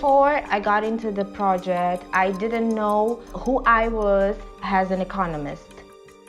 Before I got into the project, I didn't know who I was as an economist.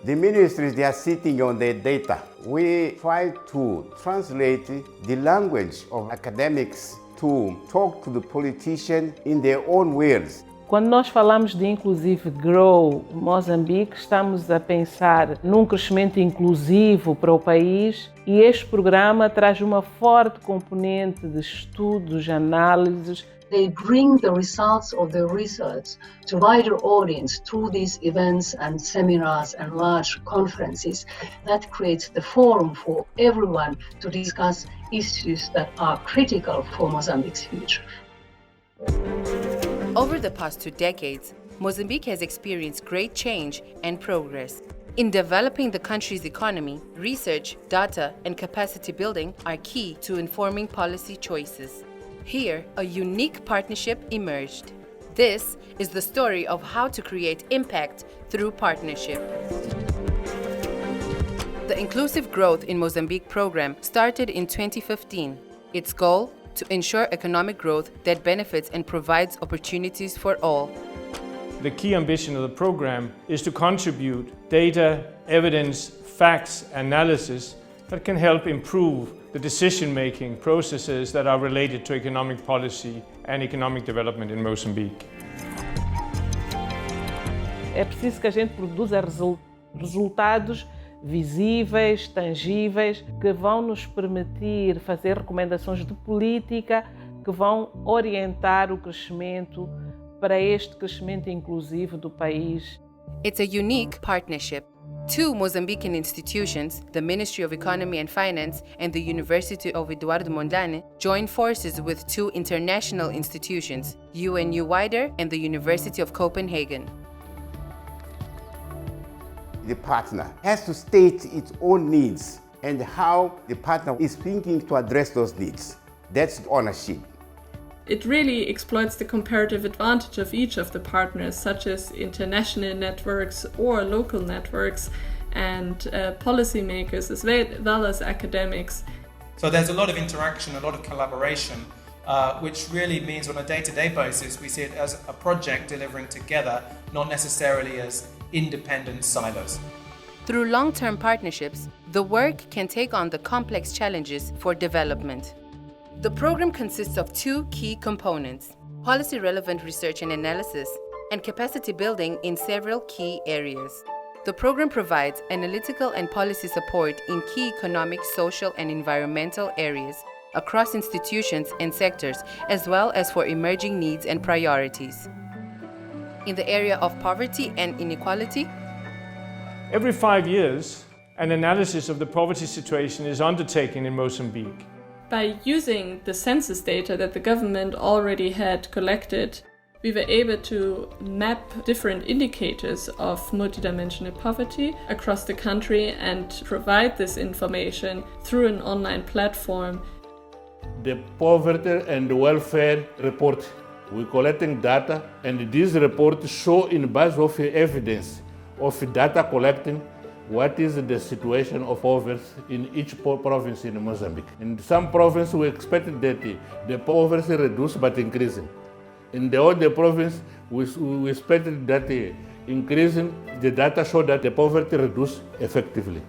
The ministries, they are sitting on their data. We try to translate the language of academics to talk to the politician in their own words. Quando nós falamos de Inclusive Grow Mozambique, estamos a pensar num crescimento inclusivo para o país e este programa traz uma forte componente de estudos, análises. They bring the results of their research to wider audience through these events and seminars and large conferences. That creates the forum for everyone to discuss issues that are critical for Mozambique's future. Over the past 2 decades, Mozambique has experienced great change and progress. In developing the country's economy, research, data, and capacity building are key to informing policy choices. Here, a unique partnership emerged. This is the story of how to create impact through partnership. The Inclusive Growth in Mozambique program started in 2015. Its goal? To ensure economic growth that benefits and provides opportunities for all. The key ambition of the program is to contribute data, evidence, facts, analysis that can help improve the decision-making processes that are related to economic policy and economic development in Mozambique. É preciso que a gente produza resultados visíveis, tangíveis, que vão nos permitir fazer recomendações de política que vão orientar o crescimento para este crescimento inclusivo do país. It's a unique partnership. 2 Mozambican institutions, the Ministry of Economy and Finance and the University of Eduardo Mondlane, join forces with 2 international institutions, UNU-WIDER and the University of Copenhagen. The partner has to state its own needs and how the partner is thinking to address those needs. That's ownership. It really exploits the comparative advantage of each of the partners, such as international networks or local networks, and policymakers as well as academics. So there's a lot of interaction, a lot of collaboration, which really means on a day-to-day basis we see it as a project delivering together, not necessarily as independent silos. Through long-term partnerships, the work can take on the complex challenges for development. The program consists of 2 key components: policy-relevant research and analysis, and capacity building in several key areas. The program provides analytical and policy support in key economic, social, and environmental areas across institutions and sectors, as well as for emerging needs and priorities. In the area of poverty and inequality, Every 5 years, an analysis of the poverty situation is undertaken in Mozambique. By using the census data that the government already had collected, we were able to map different indicators of multidimensional poverty across the country and provide this information through an online platform. The Poverty and Welfare Report. We're collecting data, and these reports show in base of evidence of data collecting what is the situation of poverty in each province in Mozambique. In some provinces, we expected that the poverty reduced but increasing. In the other province, we expected that increasing. The data showed that the poverty reduced effectively.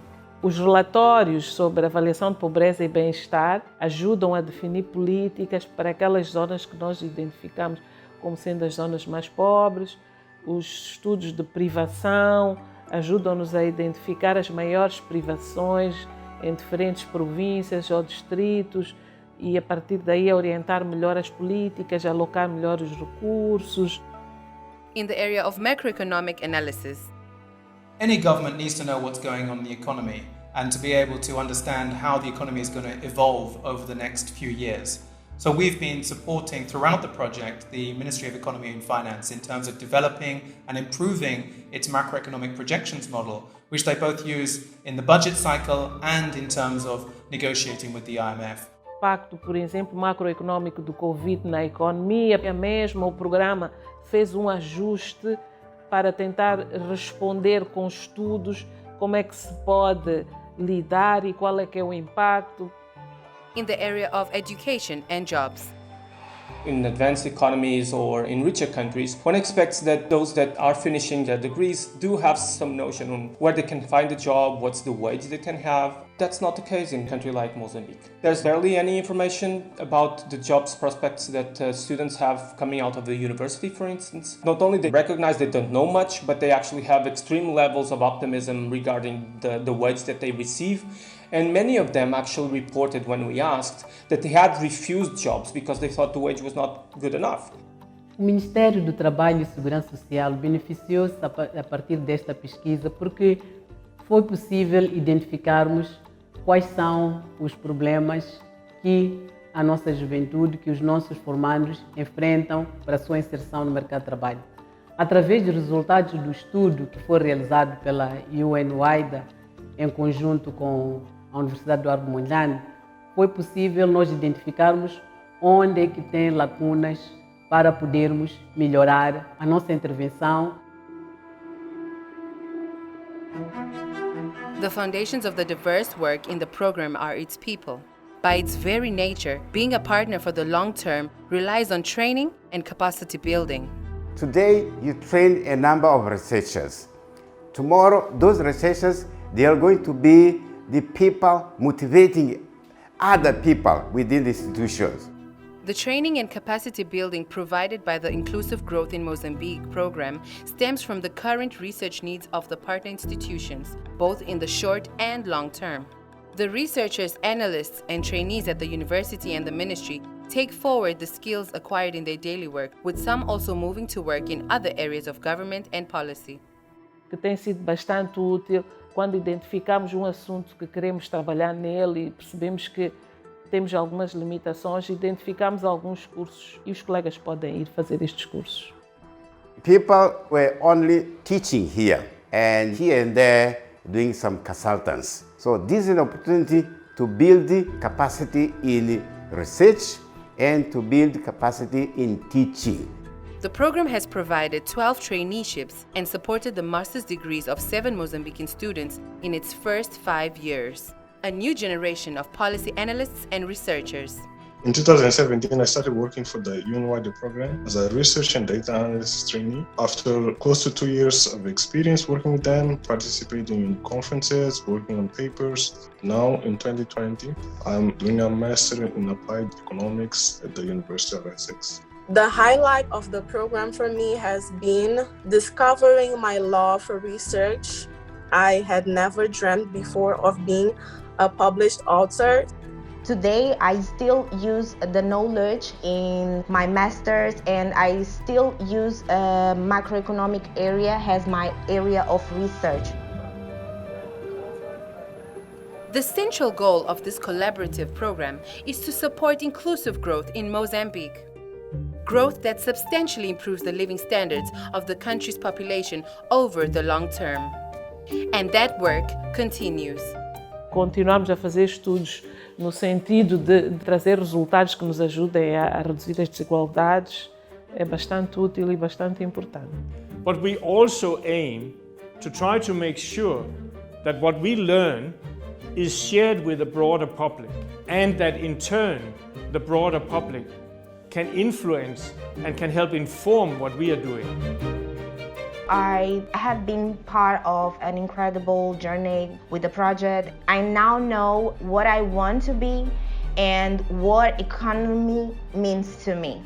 Os relatórios sobre avaliação de pobreza e bem-estar ajudam a definir políticas para aquelas zonas que nós identificamos como sendo as zonas mais pobres. Os estudos de privação ajudam-nos a identificar as maiores privações em diferentes províncias ou distritos e, a partir daí, a orientar melhor as políticas, a alocar melhor os recursos. in the area of macroeconomic analysis. Any government needs to know what's going on in the economy and to be able to understand how the economy is going to evolve over the next few years. So we've been supporting throughout the project the Ministry of Economy and Finance in terms of developing and improving its macroeconomic projections model, which they both use in the budget cycle and in terms of negotiating with the IMF. O impacto, por exemplo, macroeconômico do Covid na economia, mesmo o programa fez um ajuste para tentar responder com estudos como é que se pode lidar e qual é que é o impacto. In the area of education and jobs. In advanced economies or in richer countries, one expects that those that are finishing their degrees do have some notion on where they can find a job, what's the wage they can have. That's not the case in a country like Mozambique. There's barely any information about the jobs prospects that students have coming out of the university, for instance. Not only they recognize they don't know much, but they actually have extreme levels of optimism regarding the wage that they receive. And many of them actually reported when we asked that they had refused jobs because they thought the wage was not good enough. O Ministério do Trabalho e Segurança Social beneficiou-se a partir desta pesquisa porque foi possível identificarmos quais são os problemas que a nossa juventude, que os nossos formandos enfrentam para a sua inserção no mercado de trabalho. Através dos resultados do estudo que foi realizado pela UNU-WIDER, em conjunto com a Universidade do Mondlane, foi possível nós identificarmos onde é que tem lacunas para podermos melhorar a nossa intervenção. The foundations of the diverse work in the program are its people. By its very nature, being a partner for the long term relies on training and capacity building. Today, you train a number of researchers. Tomorrow, those researchers, they are going to be the people motivating other people within the institutions. The training and capacity building provided by the Inclusive Growth in Mozambique program stems from the current research needs of the partner institutions, both in the short and long term. The researchers, analysts, and trainees at the university and the ministry take forward the skills acquired in their daily work, with some also moving to work in other areas of government and policy. Que tem sido bastante útil quando identificamos um assunto que queremos trabalhar nele e percebemos que temos algumas limitações, identificamos alguns cursos e os colegas podem ir fazer estes cursos. People were only teaching here and there doing some consultants. So this is an opportunity to build the capacity in research and to build capacity in teaching. The program has provided 12 traineeships and supported the master's degrees of 7 Mozambican students in its first 5 years. A new generation of policy analysts and researchers. In 2017, I started working for the UNU-WIDER program as a research and data analyst trainee. After close to 2 years of experience working with them, participating in conferences, working on papers, now in 2020, I'm doing a master in applied economics at the University of Essex. The highlight of the program for me has been discovering my love for research. I had never dreamt before of being a published author. Today, I still use the knowledge in my master's, and I still use macroeconomic area as my area of research. The central goal of this collaborative program is to support inclusive growth in Mozambique. Growth that substantially improves the living standards of the country's population over the long term. And that work continues. Continuamos a fazer estudos no sentido de trazer resultados que nos ajudem a reduzir as desigualdades. É bastante útil e bastante importante. But we also aim to try to make sure that what we learn is shared with the broader public, and that in turn the broader public can influence and can help inform what we are doing. I have been part of an incredible journey with the project. I now know what I want to be and what economy means to me.